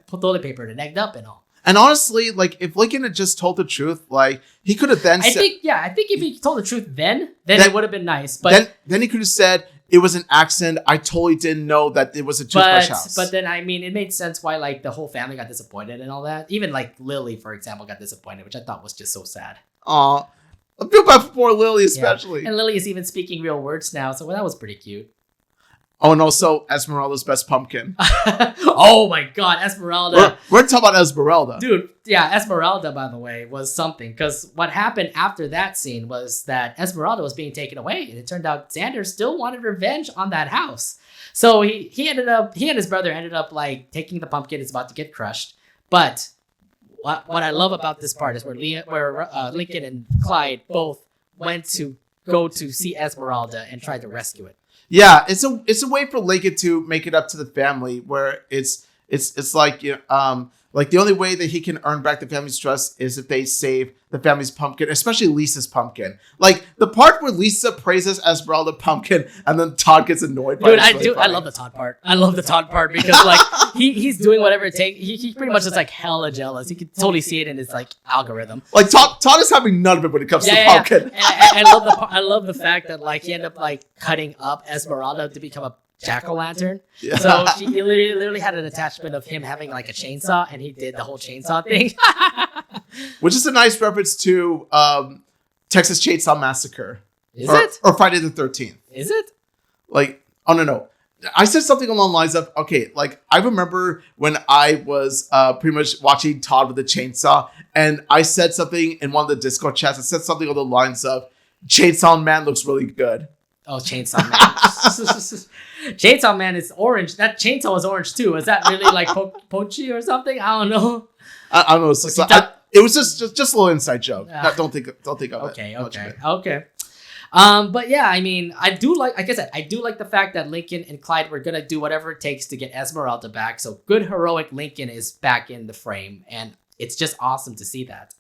toilet paper and egged up and all. And honestly, like, if Lincoln had just told the truth, like, he could have then said... I think if he told the truth then it would have been nice. But then he could have said, it was an accident. I totally didn't know that it was a toothbrush house. But then, I mean, it made sense why, like, the whole family got disappointed and all that. Even, like, Lily, for example, got disappointed, which I thought was just so sad. Aw. I feel bad for poor Lily, especially. Yeah. And Lily is even speaking real words now, so that was pretty cute. Oh, and also Esmeralda's best pumpkin. Oh my god, Esmeralda. We're talking about Esmeralda. Dude, yeah, Esmeralda, by the way, was something. Because what happened after that scene was that Esmeralda was being taken away. And it turned out Xander still wanted revenge on that house. So he and his brother ended up, like, taking the pumpkin. It's about to get crushed. But what I love about this part is where Lincoln and Clyde both went to go to see Esmeralda and try to rescue it. Yeah, it's a way for Lincoln to make it up to the family, where it's like, like, the only way that he can earn back the family's trust is if they save the family's pumpkin, especially Lisa's pumpkin. Like, the part where Lisa praises Esmeralda pumpkin and then Todd gets annoyed by it. Dude, I love the Todd part. I love the Todd part because, like, he's doing whatever it takes. He pretty much is, like, hella jealous. You can totally see it in his, like, algorithm. Like, Todd is having none of it when it comes to pumpkin. Yeah. And I love the fact that, like, he ended up, like, cutting up Esmeralda to become a jack-o'-lantern. Yeah. So he literally had an attachment of him having, like, a chainsaw, and he did the whole chainsaw thing. Which is a nice reference to Texas Chainsaw Massacre. Is it? Or Friday the 13th. Is it? Like, oh, no. I said something along the lines of, okay, like, I remember when I was pretty much watching Todd with the chainsaw, and I said something in one of the Discord chats. I said something along the lines of, Chainsaw Man looks really good. Oh, Chainsaw Man. Chainsaw Man is orange. That chainsaw was orange too. Is that really like poachy or something? I don't know. I don't know. It was just a little inside joke. Don't think of it. Okay. But yeah, I mean, like I said, I do like the fact that Lincoln and Clyde were gonna do whatever it takes to get Esmeralda back. So good heroic Lincoln is back in the frame, and it's just awesome to see that.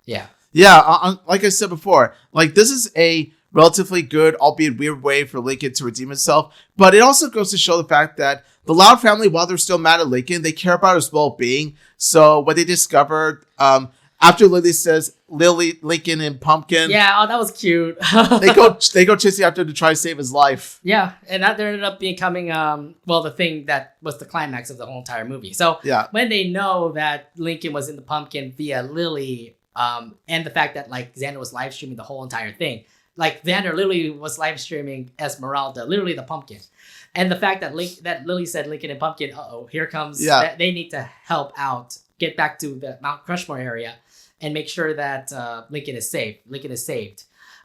Yeah. Yeah. Like I said before, like, this is a relatively good, albeit weird, way for Lincoln to redeem himself. But it also goes to show the fact that the Loud family, while they're still mad at Lincoln, they care about his well-being. So what they discovered, after Lily says Lincoln and Pumpkin, yeah, that was cute. they go chasing after him to try to save his life. Yeah, and that ended up becoming the thing that was the climax of the whole entire movie. So yeah, when they know that Lincoln was in the pumpkin via Lily, and the fact that, like, Xander was live streaming the whole entire thing. Like, Xander literally was live streaming Esmeralda, literally the pumpkin. And the fact that Lily said Lincoln and Pumpkin, here comes, they need to help out, get back to the Mount Crushmore area. and make sure that Lincoln is safe. Lincoln is saved.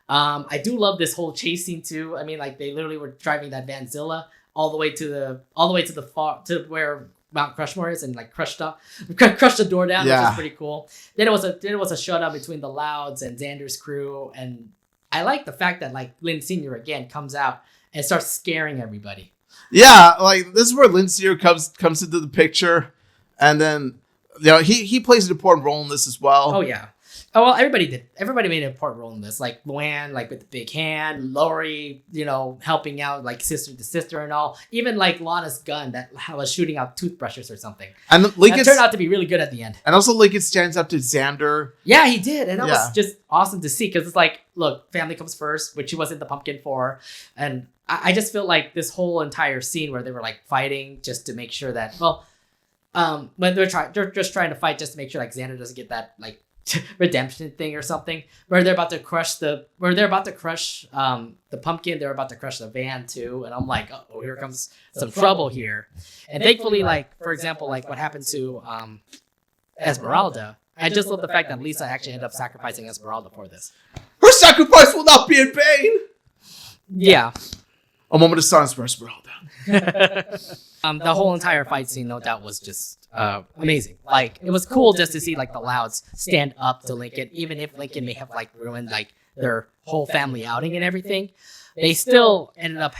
I do love this whole chase scene too. I mean, like they literally were driving that Vanzilla all the way to the far to where Mount Crushmore is, and like crushed the door down, which is pretty cool. Then it was a showdown between the Louds and Xander's crew, and I like the fact that like Lynn Sr. again comes out and starts scaring everybody. Yeah, like this is where Lynn Sr. comes into the picture, and then he plays an important role in this as well. Oh yeah. Oh well, everybody did. Everybody made an important role in this. Like Luann, like with the big hand, Lori, helping out like sister to sister and all. Even like Lana's gun that was shooting out toothbrushes or something. And Lincoln turned out to be really good at the end. And also Lincoln stands up to Xander. Yeah, he did, and that was just awesome to see because it's like, look, family comes first, which he was in the pumpkin for, and I just feel like this whole entire scene where they were like fighting just to make sure that when they're just trying to fight just to make sure like Xander doesn't get that like redemption thing or something, where they're about to crush the pumpkin, they're about to crush the van too, and I'm like, oh, here comes some trouble here. And thankfully, like for example, like what happened to Esmeralda, I just love the fact that Lisa actually ended up sacrificing Esmeralda for this. Her sacrifice will not be in vain. Yeah. A moment of silence for Esmeralda. The whole entire fight scene, no doubt, was just amazing. Like, it was cool just to see like the Louds stand up to Lincoln, even if Lincoln may have like ruined like their whole family outing and everything. They still ended up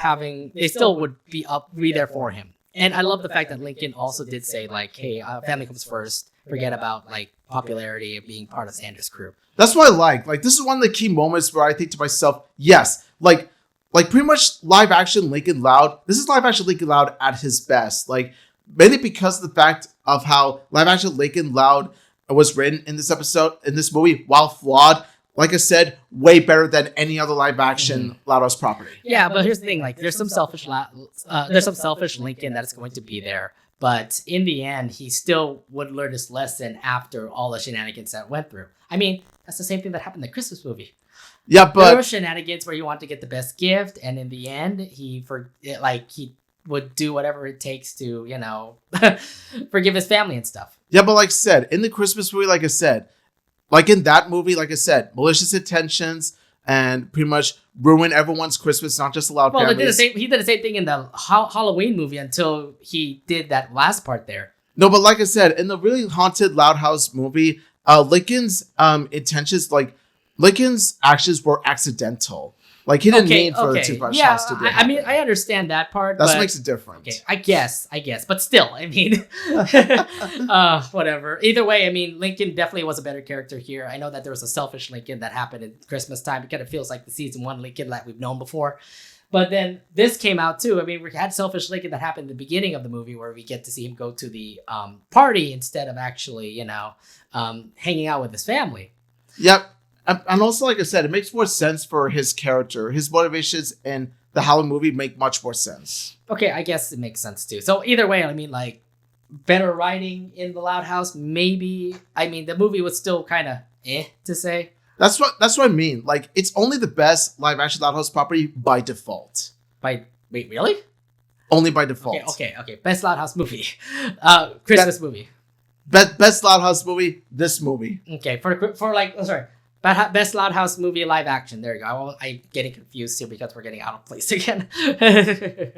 they still would be there for him. And I love the fact that Lincoln also did say like, hey, family comes first. Forget about like popularity of being part of Xander's crew. That's what I like. This is one of the key moments where I think to myself, yes, like pretty much live action Lincoln Loud. This is live action Lincoln Loud at his best. Like mainly because of the fact of how live action Lincoln Loud was written in this movie, while flawed, like I said, way better than any other live action Loud House property. Yeah, but here's the thing: like, there's some selfish Lincoln that's going to be there, but in the end, he still would learn his lesson after all the shenanigans that went through. I mean, that's the same thing that happened in the Christmas movie. Yeah, but there were shenanigans where you want to get the best gift, and in the end, he would do whatever it takes to, forgive his family and stuff. Yeah, but like I said, in the Christmas movie, like I said, like in that movie, like I said, malicious intentions and pretty much ruin everyone's Christmas, not just the Loud families. He did the same thing in the Halloween movie until he did that last part there. No, but like I said, in the really haunted Loud House movie, Lincoln's intentions, like Lincoln's actions were accidental. Like he didn't mean for the toothbrush house to be. I mean, I understand that part. That makes it different. Okay, I guess, but still, I mean, whatever. Either way, I mean, Lincoln definitely was a better character here. I know that there was a selfish Lincoln that happened at Christmas time. It kind of feels like the season 1 Lincoln that we've known before. But then this came out too. I mean, we had selfish Lincoln that happened at the beginning of the movie where we get to see him go to the party instead of actually, hanging out with his family. Yep. And also, like I said, it makes more sense for his character. His motivations in the Halloween movie make much more sense. Okay, I guess it makes sense too. So either way, I mean, like, better writing in the Loud House, maybe. I mean, the movie was still kind of to say. That's what I mean. Like, it's only the best live action Loud House property by default. Wait, really? Only by default. Okay. Best Loud House movie. Christmas movie. Best Loud House movie, this movie. Okay, Best Loud House movie live action. There you go. I'm getting confused here because we're getting out of place again. You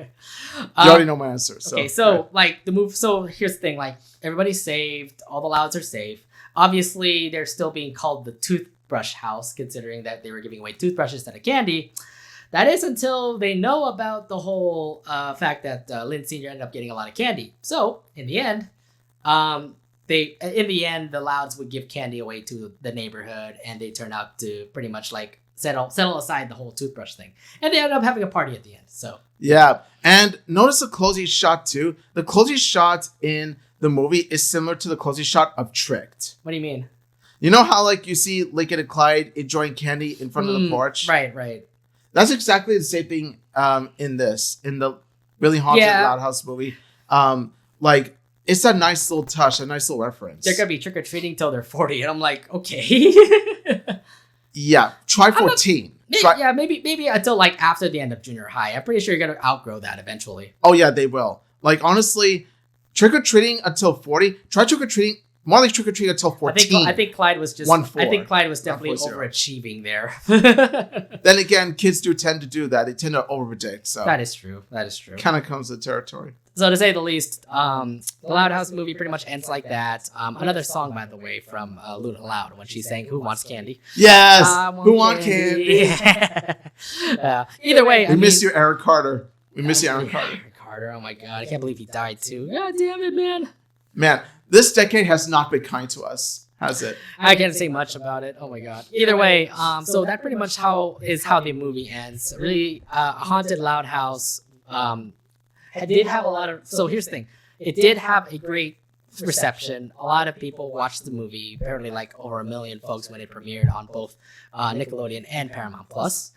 already know my answer. So. Okay, so like the move. So here's the thing: like everybody's saved, all the Louds are safe. Obviously, they're still being called the Toothbrush House, considering that they were giving away toothbrushes instead of candy. That is until they know about the whole fact that Lynn Sr. ended up getting a lot of candy. So in the end, the Louds would give candy away to the neighborhood, and they turn out to pretty much like settle aside the whole toothbrush thing, and they end up having a party at the end. So yeah, and notice the closing shot too. The closing shot in the movie is similar to the closing shot of Tricked. What do you mean? You know how like you see Lincoln and Clyde enjoying candy in front of the porch? Right. That's exactly the same thing in the really haunted Loud House movie. Like. It's a nice little touch, a nice little reference. They're going to be trick-or-treating till they're 40. And I'm like, okay. Yeah, try 14. Maybe until like after the end of junior high. I'm pretty sure you're going to outgrow that eventually. Oh, yeah, they will. Like, honestly, trick-or-treating until 40. Try trick-or-treating More like Trick or Treat until 14. I think Clyde was just. 1-4. I think Clyde was definitely 1-4-0. overachieving there. Then again, kids do tend to do that. They tend to overpredict. So That is true. kind of comes with the territory. So to say the least, the Loud House movie pretty much ends like that. Another song, by the way, from Luna Loud when she sang "Who Wants Candy." Yes. Who want candy? Either way, We miss you, Aaron Carter. We miss you, Aaron Carter. Aaron Carter. Oh my god, I can't believe he died too. God damn it, man. Man, this decade has not been kind to us, has it? I can't say much about it. Oh my god. Either way, so that pretty much how the movie ends. Really, a haunted Loud House. It did have a lot of. So here's the thing. It did have a great reception. A lot of people watched the movie. Apparently, like over 1 million folks when it premiered on both Nickelodeon and Paramount Plus.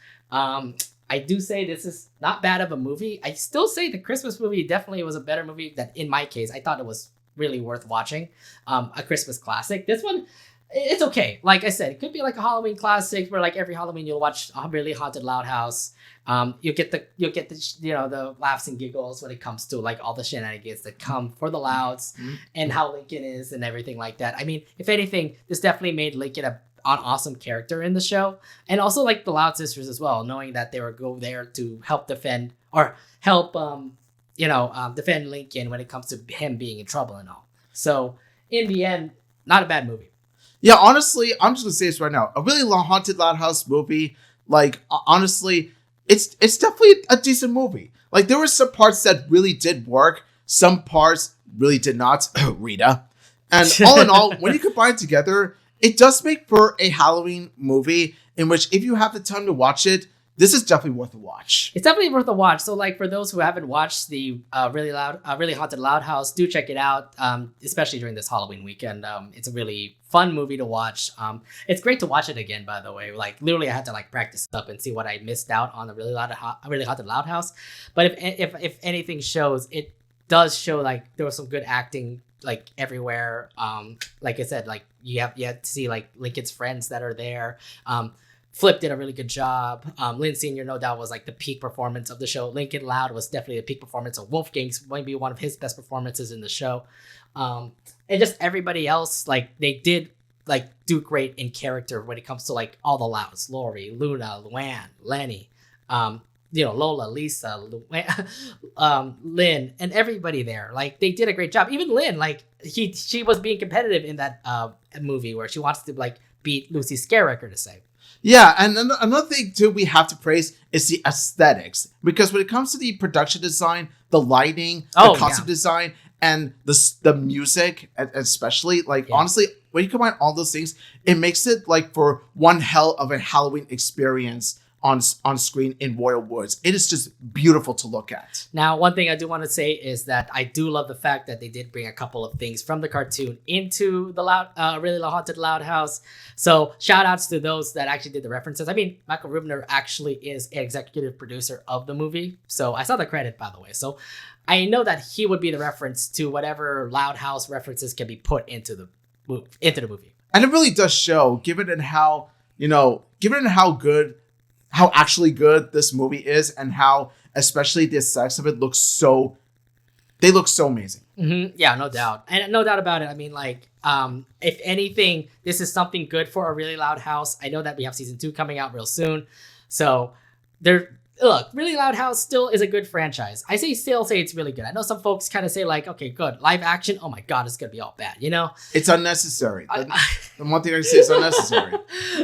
I do say this is not bad of a movie. I still say the Christmas movie definitely was a better movie. That in my case, I thought it was really worth watching. A Christmas classic. This one, it's okay. Like I said, it could be like a Halloween classic where like every Halloween you'll watch a really haunted Loud House. You'll get the the laughs and giggles when it comes to like all the shenanigans that come for the Louds and how Lincoln is and everything like that. I mean, if anything, this definitely made Lincoln an awesome character in the show, and also like the Loud sisters as well, knowing that they were go there to help defend defend Lincoln when it comes to him being in trouble and all. So in the end, not a bad movie. Yeah, honestly, I'm just gonna say this right now. A really haunted Loud House movie. Like honestly, it's definitely a decent movie. Like there were some parts that really did work, some parts really did not. Rita, and all in all, when you combine it together, it does make for a Halloween movie in which, if you have the time to watch it, this is definitely worth a watch. It's definitely worth a watch. So, like, for those who haven't watched the really haunted Loud House, do check it out. Especially during this Halloween weekend. It's a really fun movie to watch. It's great to watch it again, by the way. Like, literally, I had to like practice up and see what I missed out on the really haunted Loud House. But if anything shows, it does show like there was some good acting like everywhere. Like I said, like you have to see like Lincoln's friends that are there. Flip did a really good job. Lynn Sr. no doubt was like the peak performance of the show. Lincoln Loud was definitely the peak performance of Wolfgang's, maybe one of his best performances in the show. And just everybody else, like they did like do great in character when it comes to like all the Louds. Lori, Luna, Luann, Lenny, Lola, Lisa, Lynn, and everybody there. Like they did a great job. Even Lynn, like she was being competitive in that movie where she wants to like beat Lucy Scarecker to say. Yeah, and another thing too we have to praise is the aesthetics, because when it comes to the production design, the lighting, the costume design, and the music, especially honestly, when you combine all those things, it makes it like for one hell of a Halloween experience on screen in Royal Woods. It is just beautiful to look at. Now, one thing I do want to say is that I do love the fact that they did bring a couple of things from the cartoon into the really haunted Loud House. So shout outs to those that actually did the references. I mean, Michael Rubner actually is an executive producer of the movie. So I saw the credit, by the way. So I know that he would be the reference to whatever Loud House references can be put into the movie. And it really does show, given how actually good this movie is, and how especially the aesthetics of it look so amazing. Mm-hmm. Yeah, no doubt. And no doubt about it. I mean, like, if anything, this is something good for a really Loud House. I know that we have season 2 coming out real soon. So Really Loud House still is a good franchise. I still say it's really good. I know some folks kind of say like, okay, good. Live action, oh my God, it's going to be all bad, It's unnecessary. The one thing I say is unnecessary.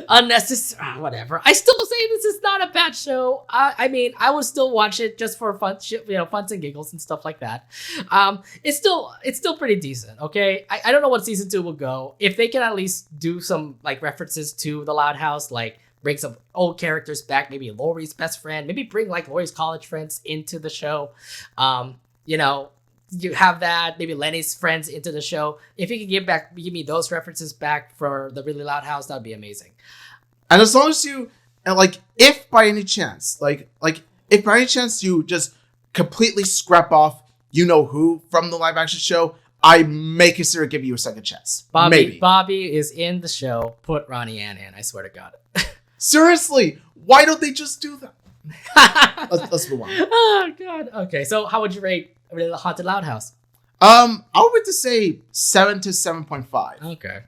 Unnecessary, whatever. I still say this is not a bad show. I mean, I would still watch it just for fun, funs and giggles and stuff like that. It's still pretty decent, okay? I don't know what season 2 will go. If they can at least do some like references to the Loud House, like bring some old characters back, maybe Lori's best friend, maybe bring like Lori's college friends into the show. You have that, maybe Lenny's friends into the show. If you could give me those references back for the really Loud House, that would be amazing. And as long as you, if by any chance you just completely scrap off who from the live action show, I may consider giving you a second chance. Bobby is in the show. Put Ronnie Ann in. I swear to God. Seriously, why don't they just do that? Let's move on. Oh God. Okay, so how would you rate the Haunted Loud House? I would to say 7 to 7.5. Okay.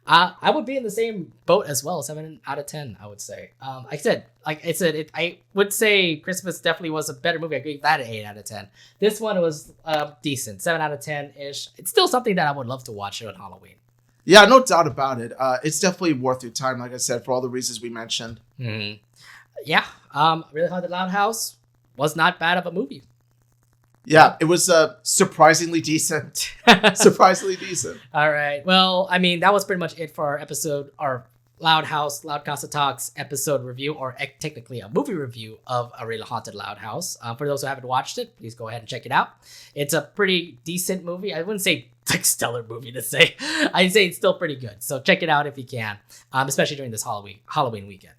I would be in the same boat as well. 7 out of 10, I would say. I would say Christmas definitely was a better movie. I gave that an 8 out of 10. This one was decent, 7 out of 10 ish. It's still something that I would love to watch on Halloween. Yeah, no doubt about it. It's definitely worth your time, like I said, for all the reasons we mentioned. Mm-hmm. Yeah. Really Haunted Loud House was not bad of a movie. Yeah, it was surprisingly decent. Surprisingly decent. All right. Well, I mean, that was pretty much it for our episode, our LoudCasa Talks episode review, or technically a movie review of A Really Haunted Loud House. For those who haven't watched it, please go ahead and check it out. It's a pretty decent movie. I wouldn't say like stellar movie to say. I'd say it's still pretty good. So check it out if you can, especially during this Halloween weekend.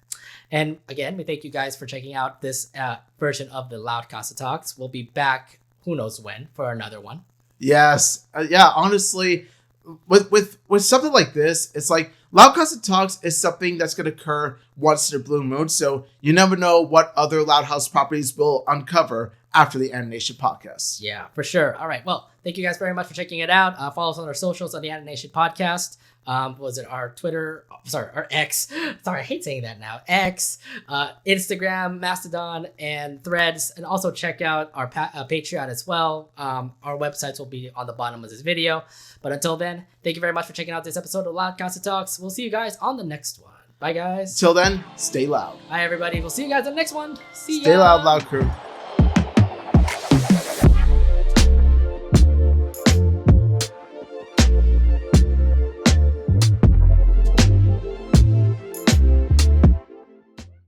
And again, we thank you guys for checking out this version of the LoudCasa Talks. We'll be back who knows when for another one. Yes. Yeah, honestly, with something like this, it's like LoudCasa Talks is something that's going to occur once in a blue moon, so you never know what other Loud House properties will uncover after the Animation Podcast. Yeah, for sure. All right. Well, thank you guys very much for checking it out. Follow us on our socials on the Animation Podcast. Was it our Twitter? Sorry, our X. Sorry, I hate saying that now. X, Instagram, Mastodon, and Threads. And also check out our Patreon as well. Our websites will be on the bottom of this video. But until then, thank you very much for checking out this episode of LoudCasa Talks. We'll see you guys on the next one. Bye, guys. Till then, stay loud. Bye, everybody. We'll see you guys on the next one. See ya. Stay loud, Loud Crew.